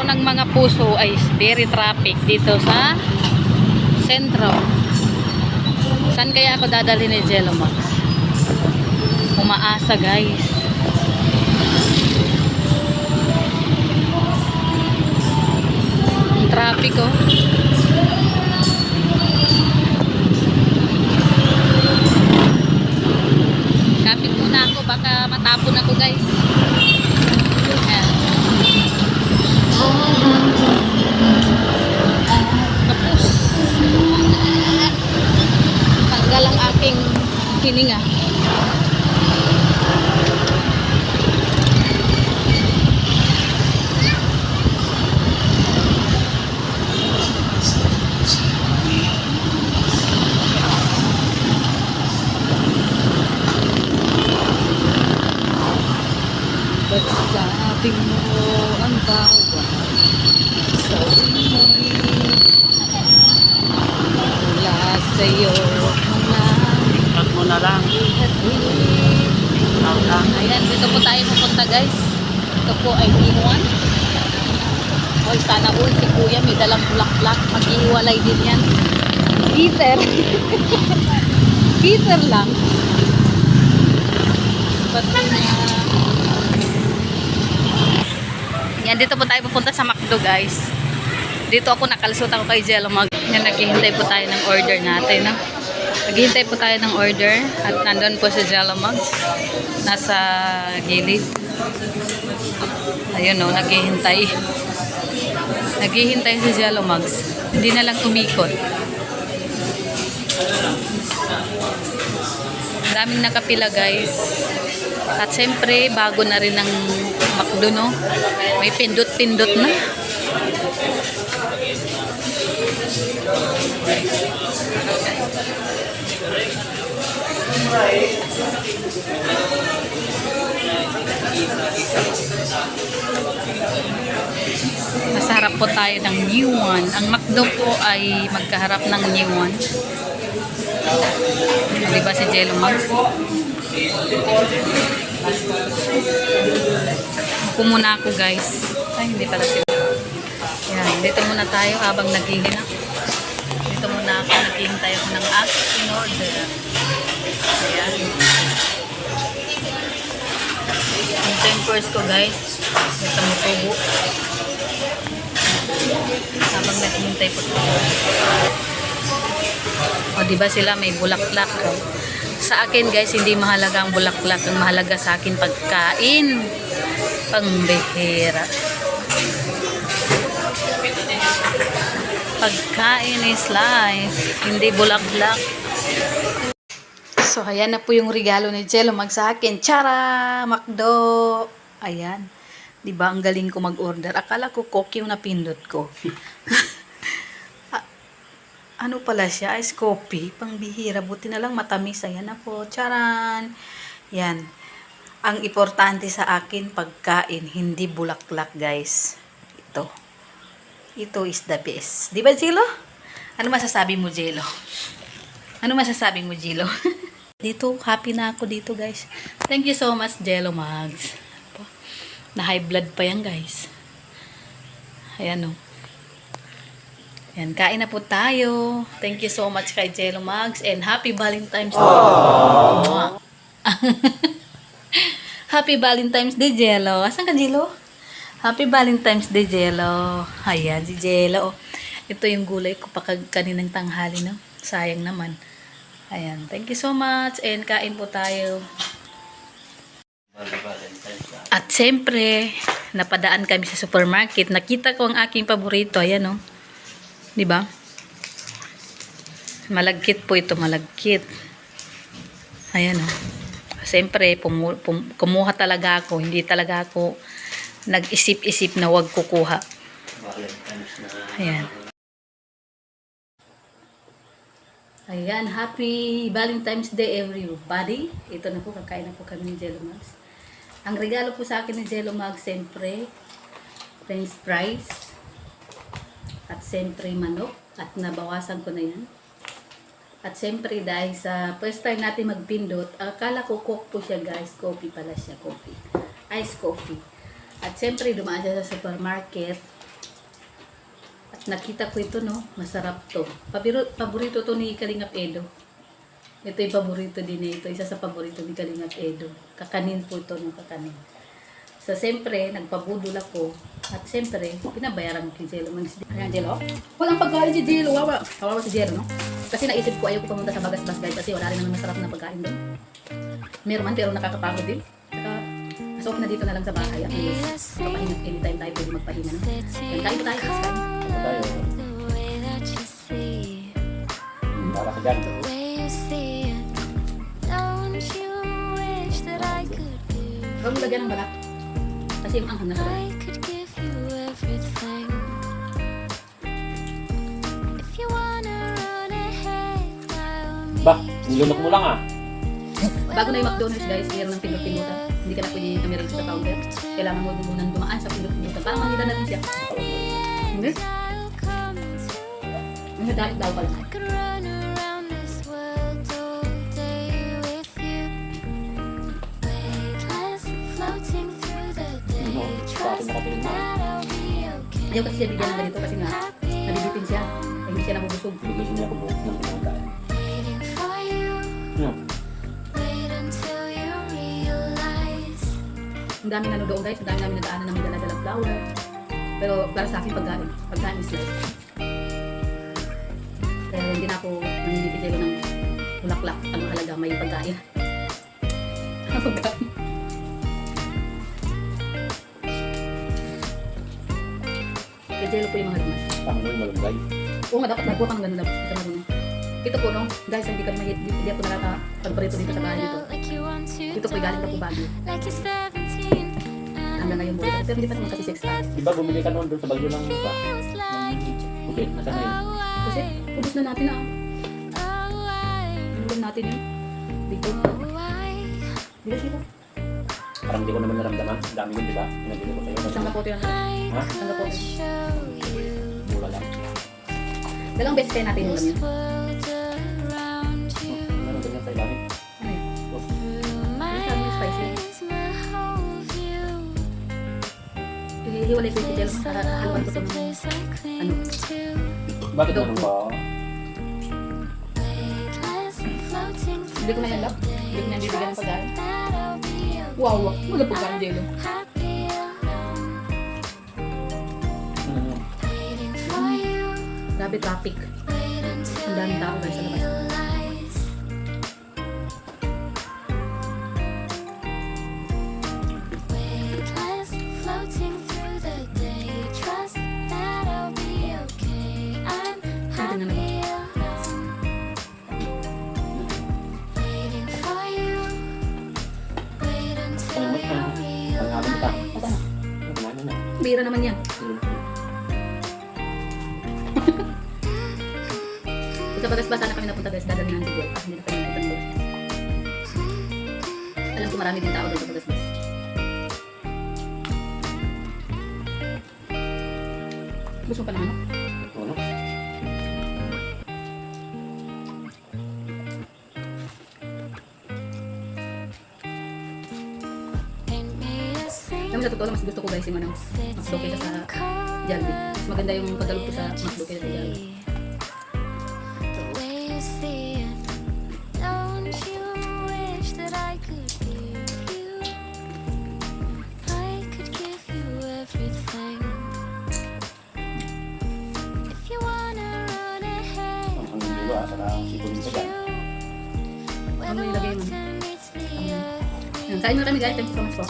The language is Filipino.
ng mga puso ay very traffic dito sa sentro. Saan kaya ako dadalhin ni Jello Max? Umaasa guys. Ang traffic oh. Kapit muna ako, baka matapon ako guys. Ayan. Tapos tanggal ang aking hininga. Ba't sabi mo ang bawat sa uwi mula sa'yo Cut mo na lang. Ayan, dito po tayo pupunta guys. Ito po ay P1. Hoy, sana all si kuya may dalang bulak-bulak. Maghihiwalay din yan. Peter. Peter lang. Yan, dito po tayo pupunta sa McDo guys. Dito ako nakalisutan ko kay Jello Max. Yan, naghihintay po tayo ng order natin. No? Naghihintay po tayo ng order. At nandun po si Jello Max. Nasa gilid. Ayun o, naghihintay. Naghihintay si Jello Max. Hindi na lang umikot. Daming nakapila guys. At siyempre, bago na rin ang McDo, no? May pindot-pindot na. Nasa harap po tayo ng New One. Ang McDo po ay magkaharap ng New One. Diba si Jello Max? Ako muna ako guys. Ay, hindi pala sila. Yan, dito muna tayo habang naghihinga. Dito muna ako, naghihintay ako ng aking in order. Ayan. Ang tempers ko guys. May tumutubo. Habang naghihintay po tayo. O, diba sila may bulaklak? Sa akin guys, hindi mahalaga ang bulaklak. Ang mahalaga sa akin pagkain. Pangbihira. Pagkain is life. Hindi bulaklak. So, ayan na po yung regalo ni Jello Max sa akin. Tara! McDo! Ayan. Diba, ang galing ko mag-order. Akala ko coke yung napindot ko. Ano pala siya? Ice coffee. Pangbihira. Buti na lang matamis. Ayan na po. Charan! Yan. Ang importante sa akin, pagkain. Hindi bulaklak, guys. Ito. Ito is the best. Di ba, Jello? Ano masasabi mo, Jello? Ano masasabi mo, Jello? Dito, happy na ako dito, guys. Thank you so much, Jello Max. Na high blood pa yan, guys. Ayan, o. Yan, kain na po tayo. Thank you so much kay Jello Max and happy Valentine's Day. Happy Valentine's Day, Jello. Asan ka, Jello? Happy Valentine's Day, Jello. Ayan, si Jello. Ito yung gulay ko pa kaninang tanghali, no? Sayang naman. Ayan, thank you so much and kain po tayo. At siyempre, napadaan kami sa supermarket. Nakita ko ang aking paborito. Ayan, no? Diba? Malagkit po ito, malagkit. Ayan o. Siyempre, kumuha talaga ako. Hindi talaga ako nag-isip-isip na wag kukuha. Ayan. Ayan, happy Valentine's Day everybody. Ito na po, kakain na po kami ni Jello Max. Ang regalo po sa akin ni Jello Max, siyempre, French fries. At siyempre manok. At nabawasan ko na yan. At siyempre dahil sa first time natin magpindot, akala ko coke po siya guys. Coffee pala siya. Coffee. Ice coffee. At siyempre dumaan siya sa supermarket. Nakita ko ito, no? Masarap to. Paborito to ni Kalingap Edo. Ito yung paborito din ito. Isa sa paborito ni Kalingap Edo. Kakanin po ito, no? Kakanin. So, siyempre, nagpabudol ako. At siyempre, pinabayaran ko kay Jello. Ayan, Jello. Walang pagkain si Jello. Kawawa si Jello, no? Kasi naisip ko, ayaw ko pumunta sa Bagasbas, guys. Kasi wala rin naman masarap na pagkain doon. Meron man, pero nakakapagod din. Saka, mas okay na dito na lang sa bahay. At least, kapahinga, anytime tayo pwede magpahinga, no? Yan, kain po tayo. Let's kain. Ito tayo. Para ka dyan. Huwag mo lagyan ng balat. Kasi yung anghang na sarap. Ba, nilunok mo lang ah. Bago na yung McDonald's, guys, meron ng pindot-pindutan. Hindi ka na pwede kami rin sa counter. Kailangan mo munang dumaan sa pindot-pindutan. Parang manila na rin siya. Hindi? Ang dahil daw pala. Sa akin nakatingin na. Ayaw kasi siya bigyan ng ganito kasi nga nabibitin siya. Ay, hindi siya nabubusog. Bigyan niya ako buhok ng pinakain. Ang daming ano doon, guys. Ang daming namin nadaanan ng dala-dalang flower. Pero para sa akin, pagkain is life. Kaya hindi na ako nanginipit ng bulaklak. Ang mahalaga, may pagkain. Ang pagkain. Kaya Jello po yung mga lamas. Tama mo yung malunggay. Oo nga, dapat nagbuha kang ganun. Ito marunong. Ito po, no? Guys, hindi ako nakakapagparito dito sa bahay dito. Dito po, galing pa po Baguio. Hanggang ngayon mo. Pero hindi pa naman kasi 6 stars. Di ba bumili ka noon doon sa Baguio ng isa? Okay, nasa na yun? Kasi, ubus na natin ah. Ubus natin yun. Dito. Dito siya. Parang di ko naman naramdaman. Ang dami yun, di ba? Pinabili ko sa'yo. Isang kapote lang. Ha? Isang kapote. Mura lang. Dalawang beses kaya natin ulam yun. Meron ganyan sa ilalim. Ano yun? Ang sabi yung spicy. Hiwalay ko yung Jello. Haluan ko ito ng ano. Bakit naman ba? Hindi ko na yan lap. Hindi ko na bibigyan ng pagkain. Wow, wala pagkain Jello. Ano yun? Grabe traffic. Ang daming tao guys sa labas. Ano na naman? Ano mo? Ang habang kita. Ito na. Kumain na. Bira naman yan. Sa Bagasbas sana kami napunta guys, dadalhin ng Tigol. Hindi na kami napunta doon. Alam ko marami din tao doon sa Bagasbas. Gusto mo pa ng ano? Ano? Alam mo, sa totoo lang, mas gusto ko guys yung ano, McDo kaysa sa Jollibee. Mas maganda yung pagdalog ko sa McDo kaysa sa Jollibee. Ang nilo at saka sipon ko dyan. Ano yung ilagay mo? Yan, kain mo kami guys. Thank you so much po.